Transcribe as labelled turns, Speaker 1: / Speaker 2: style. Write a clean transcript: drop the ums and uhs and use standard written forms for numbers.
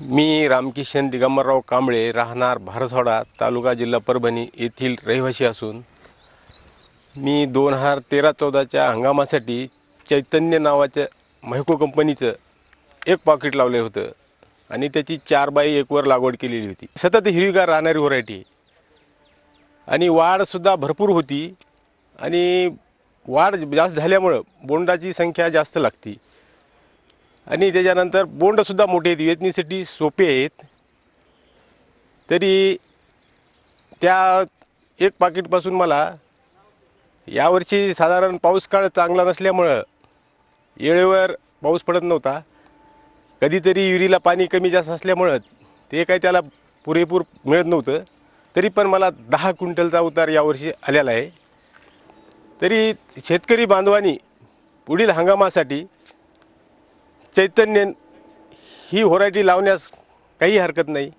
Speaker 1: मी रामकिशन दिगंबरराव कांबळे, राहणार भारसवाडा, तालुका जिल्हा परभणी येथील रहिवासी असून मी 2013-14च्या हंगामासाठी चैतन्य नावाच्या महको कंपनीचं एक पॉकेट लावले होतं आणि त्याची 4x1 वर लागवड केलेली होती। सतत हिरवीगार राहणारी व्हरायटी आणि वाढसुद्धा भरपूर होती आणि वाढ जास्त झाल्यामुळे बोंडाची संख्या जास्त लागती आणि त्याच्यानंतर बोंडसुद्धा मोठे आहेत, वेचणीसाठी सोपे आहेत। तरी त्या एक पाकिटपासून मला यावर्षी साधारण पाऊस काळ चांगला नसल्यामुळे वेळेवर पाऊस पडत नव्हता, कधीतरी युरियाला पाणी कमी जास्त असल्यामुळे ते काही त्याला पुरेपूर मिळत नव्हतं। तरी पण मला 10 क्विंटलचा उतार यावर्षी आलेला आहे। तरी शेतकरी बांधवांनी पुढील हंगामासाठी चैतन्य ही व्हरायटी लावण्यास काही हरकत नाही।